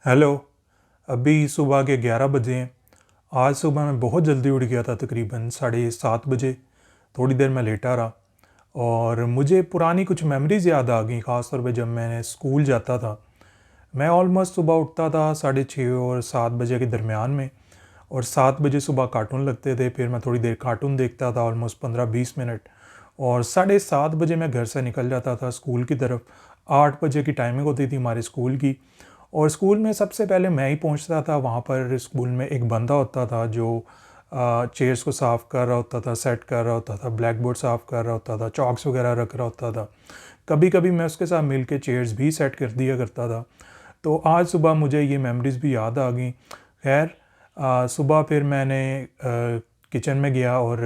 Hello. अभी सुबह के 11 बजे हैं। आज सुबह मैं बहुत जल्दी उठ गया था, तकरीबन 7:30 बजे। थोड़ी देर मैं लेटा रहा और मुझे पुरानी कुछ मेमोरीज़ याद आ गई, ख़ास तौर पे जब मैं स्कूल जाता था। मैं ऑलमोस्ट सुबह उठता था 6:30 और 7 बजे के दरमियान में, और 7 बजे सुबह कार्टून लगते थे। फिर मैं थोड़ी देर कार्टून देखता था, ऑलमोस्ट 15-20 मिनट, और 7:30 बजे मैं घर से निकल जाता था स्कूल की तरफ। 8 बजे की टाइमिंग होती थी हमारे स्कूल की, और स्कूल में सबसे पहले मैं ही पहुंचता था। वहाँ पर स्कूल में एक बंदा होता था जो चेयर्स को साफ़ कर रहा होता था, सेट कर रहा होता था, ब्लैक बोर्ड साफ़ कर रहा होता था, चॉक्स वगैरह रख रहा होता था। कभी कभी मैं उसके साथ मिल के चेयर्स भी सेट कर दिया करता था। तो आज सुबह मुझे ये मेमोरीज़ भी याद आ गई। खैर, सुबह फिर मैंने किचन में गया और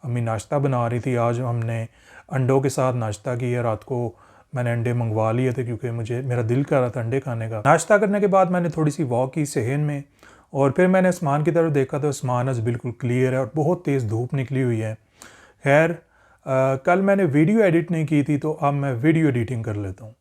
अम्मी नाश्ता बना रही थी। आज हमने अंडों के साथ नाश्ता किया। रात को मैंने अंडे मंगवा लिए थे क्योंकि मेरा दिल कर रहा था अंडे खाने का। नाश्ता करने के बाद मैंने थोड़ी सी वॉक की सहन में, और फिर मैंने आसमान की तरफ देखा तो आसमान आज बिल्कुल क्लियर है और बहुत तेज़ धूप निकली हुई है। खैर, कल मैंने वीडियो एडिट नहीं की थी, तो अब मैं वीडियो एडिटिंग कर लेता हूँ।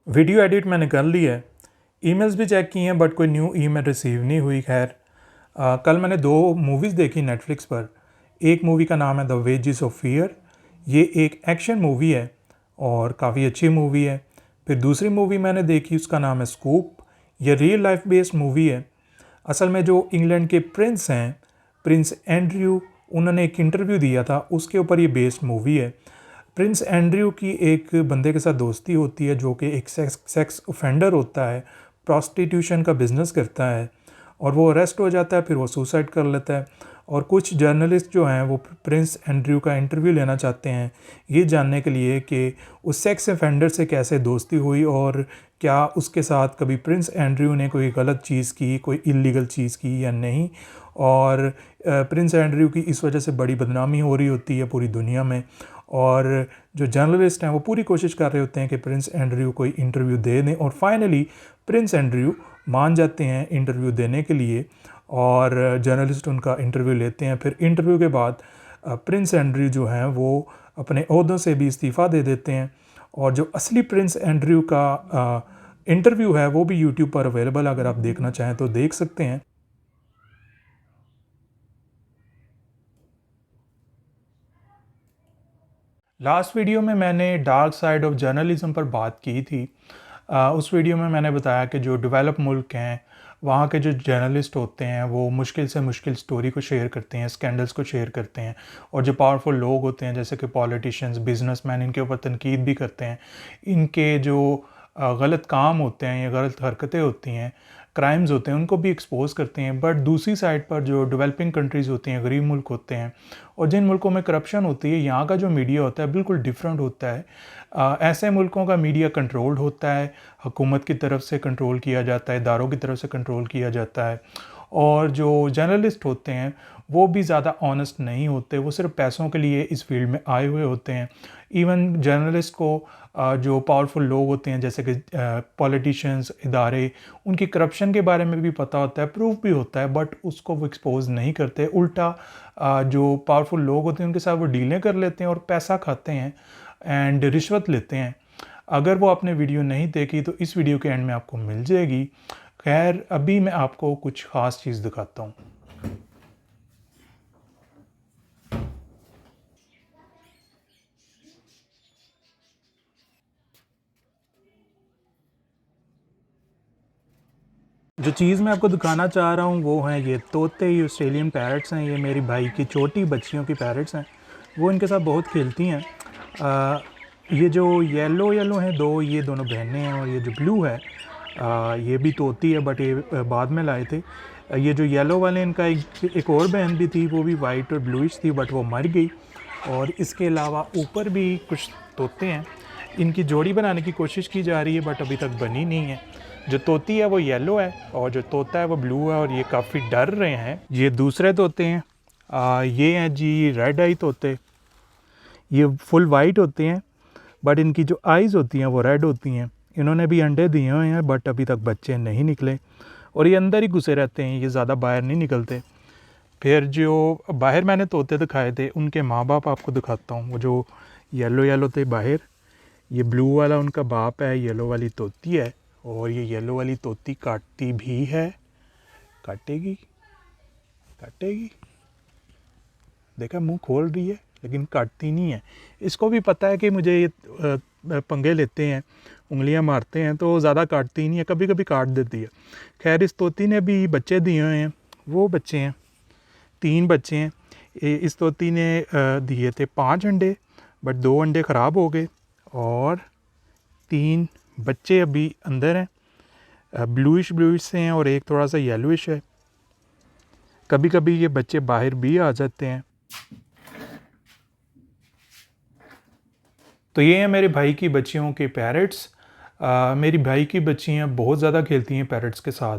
वीडियो एडिट मैंने कर ली है। ईमेल्स भी चेक की हैं, बट कोई न्यू ईमेल रिसीव नहीं हुई। खैर, कल मैंने 2 मूवीज़ देखी नेटफ्लिक्स पर। एक मूवी का नाम है द वेजेस ऑफ फियर। ये एक एक्शन मूवी है और काफ़ी अच्छी मूवी है। फिर दूसरी मूवी मैंने देखी, उसका नाम है स्कूप। ये रियल लाइफ बेस्ड मूवी है। असल में जो इंग्लैंड के प्रिंस हैं, प्रिंस एंड्रयू, उन्होंने एक इंटरव्यू दिया था, उसके ऊपर ये बेस्ड मूवी है। प्रिंस एंड्रयू की एक बंदे के साथ दोस्ती होती है जो कि एक सेक्स ऑफेंडर होता है, प्रॉस्टिट्यूशन का बिज़नेस करता है, और वो अरेस्ट हो जाता है। फिर वो सुसाइड कर लेता है। और कुछ जर्नलिस्ट जो हैं वो प्रिंस एंड्रयू का इंटरव्यू लेना चाहते हैं, ये जानने के लिए कि उस सेक्स ऑफेंडर से कैसे दोस्ती हुई और क्या उसके साथ कभी प्रिंस एंड्रयू ने कोई गलत चीज़ की, कोई इलीगल चीज़ की या नहीं। और प्रिंस एंड्रयू की इस वजह से बड़ी बदनामी हो रही होती है पूरी दुनिया में, और जो जर्नलिस्ट हैं वो पूरी कोशिश कर रहे होते हैं कि प्रिंस एंड्रयू कोई इंटरव्यू दे दें। और फाइनली प्रिंस एंड्रयू मान जाते हैं इंटरव्यू देने के लिए, और जर्नलिस्ट उनका इंटरव्यू लेते हैं। फिर इंटरव्यू के बाद प्रिंस एंड्रयू जो हैं वो अपने ओहदों से भी इस्तीफ़ा दे देते हैं। और जो असली प्रिंस एंड्रयू का इंटरव्यू है वो भी यूट्यूब पर अवेलेबल, अगर आप देखना चाहें तो देख सकते हैं। लास्ट वीडियो में मैंने डार्क साइड ऑफ जर्नलिज्म पर बात की थी। उस वीडियो में मैंने बताया कि जो डेवलप मुल्क हैं, वहाँ के जो जर्नलिस्ट होते हैं वो मुश्किल से मुश्किल स्टोरी को शेयर करते हैं, स्कैंडल्स को शेयर करते हैं, और जो पावरफुल लोग होते हैं जैसे कि पॉलिटिशियंस, बिजनेसमैन, इनके ऊपर तनकीद भी करते हैं। इनके जो गलत काम होते हैं या गलत हरकतें होती हैं, क्राइम्स होते हैं, उनको भी एक्सपोज करते हैं। बट दूसरी साइड पर जो डेवलपिंग कंट्रीज़ होती हैं, गरीब मुल्क होते हैं, और जिन मुल्कों में करप्शन होती है, यहाँ का जो मीडिया होता है बिल्कुल डिफरेंट होता है। ऐसे मुल्कों का मीडिया कंट्रोल्ड होता है, हुकूमत की तरफ से कंट्रोल किया जाता है, इदारों की तरफ से कंट्रोल किया जाता है। और जो जर्नलिस्ट होते हैं वो भी ज़्यादा ऑनेस्ट नहीं होते, वो सिर्फ पैसों के लिए इस फील्ड में आए हुए होते हैं। इवन जर्नलिस्ट को जो पावरफुल लोग होते हैं जैसे कि पॉलिटिशियंस, इदारे, उनकी करप्शन के बारे में भी पता होता है, प्रूफ भी होता है, बट उसको वो एक्सपोज नहीं करते। उल्टा जो पावरफुल लोग होते हैं उनके साथ वो डीलें कर लेते हैं और पैसा खाते हैं एंड रिश्वत लेते हैं। अगर वो आपने वीडियो नहीं देखी तो इस वीडियो के एंड में आपको मिल जाएगी। खैर, अभी मैं आपको कुछ ख़ास चीज़ दिखाता हूँ। जो चीज़ मैं आपको दिखाना चाह रहा हूँ वो हैं ये तोते, ये ऑस्ट्रेलियन पैरट्स हैं। ये मेरी भाई की छोटी बच्चियों की पैरट्स हैं, वो इनके साथ बहुत खेलती हैं। ये जो येलो येलो हैं दो, ये दोनों बहनें हैं, और ये जो ब्लू है ये भी तोती है, बट ये बाद में लाए थे। ये जो येलो वाले, इनका एक और बहन भी थी, वो भी वाइट और ब्लूइश थी, बट वो मर गई। और इसके अलावा ऊपर भी कुछ तोते हैं। इनकी जोड़ी बनाने की कोशिश की जा रही है, बट अभी तक बनी नहीं है। जो तोती है वो येलो है और जो तोता है वो ब्लू है और ये काफ़ी डर रहे हैं। ये दूसरे तोते हैं, ये हैं जी रेड आई तोते। ये फुल वाइट होते हैं बट इनकी जो आइज़ होती हैं वो रेड होती हैं। इन्होंने भी अंडे दिए हुए हैं बट अभी तक बच्चे नहीं निकले और ये अंदर ही घुसे रहते हैं, ये ज़्यादा बाहर नहीं निकलते। फिर जो बाहर मैंने तोते दिखाए थे उनके माँ बाप आपको दिखाता हूँ। वो जो येलो येलो थे बाहर, ये ब्लू वाला उनका बाप है, येलो वाली तोती है और ये येलो वाली तोती काटती भी है। काटेगी काटेगी, देखा मुंह खोल रही है लेकिन काटती नहीं है। इसको भी पता है कि मुझे ये पंगे लेते हैं, उंगलियां मारते हैं, तो ज़्यादा काटती नहीं है, कभी कभी काट देती है। खैर इस तोती ने भी बच्चे दिए हुए हैं, वो बच्चे हैं, 3 बच्चे हैं। इस तोती ने दिए थे 5 अंडे बट 2 अंडे ख़राब हो गए और 3 बच्चे अभी अंदर हैं। ब्लूइश से हैं और एक थोड़ा सा येलोइश है। कभी कभी ये बच्चे बाहर भी आ जाते हैं। तो ये हैं मेरे भाई की बच्चियों के पैरट्स। मेरी भाई की बच्चियाँ बहुत ज़्यादा खेलती हैं पैरट्स के साथ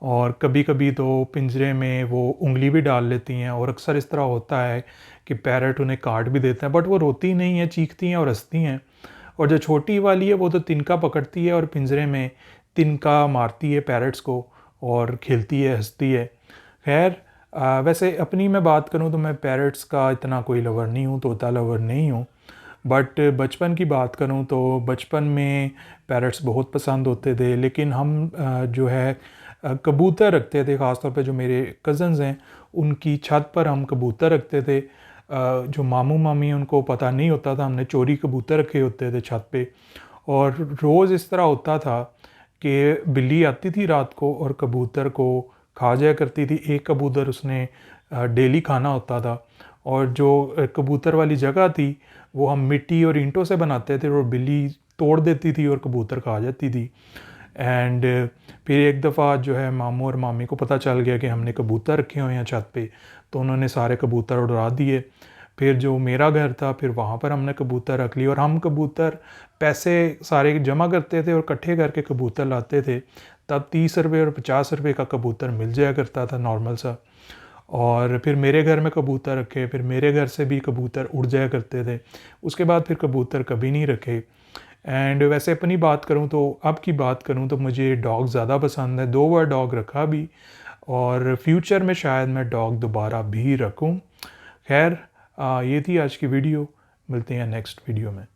और कभी कभी तो पिंजरे में वो उंगली भी डाल लेती हैं और अक्सर इस तरह होता है कि पैरट उन्हें काट भी देते हैं बट वो रोती नहीं है, चीखती हैं और हंसती हैं। और जो छोटी वाली है वो तो तिनका पकड़ती है और पिंजरे में तिनका मारती है पैरट्स को और खेलती है, हंसती है। खैर वैसे अपनी मैं बात करूं तो मैं पैरट्स का इतना कोई लवर नहीं हूं, तोता लवर नहीं हूं। बट बचपन की बात करूं तो बचपन में पैरट्स बहुत पसंद होते थे, लेकिन हम जो है कबूतर रखते थे। ख़ास तौर पे जो मेरे कज़न्स हैं उनकी छत पर हम कबूतर रखते थे। जो मामू मामी उनको पता नहीं होता था, हमने चोरी कबूतर रखे होते थे छत पे। और रोज़ इस तरह होता था कि बिल्ली आती थी रात को और कबूतर को खा जाया करती थी। एक कबूतर उसने डेली खाना होता था और जो कबूतर वाली जगह थी वो हम मिट्टी और ईंटों से बनाते थे और बिल्ली तोड़ देती थी और कबूतर खा जाती थी। एंड फिर एक दफ़ा जो है मामू और मामी को पता चल गया कि हमने कबूतर रखे हुए हैं छत पे, तो उन्होंने सारे कबूतर उड़ा दिए। फिर जो मेरा घर था फिर वहाँ पर हमने कबूतर रख लिए और हम कबूतर पैसे सारे जमा करते थे और इकट्ठे करके कबूतर लाते थे। तब 30 रुपये और 50 रुपये का कबूतर मिल जाया करता था नॉर्मल सा। और फिर मेरे घर में कबूतर रखे, फिर मेरे घर से भी कबूतर उड़ जाया करते थे। उसके बाद फिर कबूतर कभी नहीं रखे। एंड वैसे अपनी बात करूं तो अब की बात करूं तो मुझे डॉग ज़्यादा पसंद है, 2 बार डॉग रखा भी और फ्यूचर में शायद मैं डॉग दोबारा भी रखूं। खैर ये थी आज की वीडियो, मिलते हैं नेक्स्ट वीडियो में।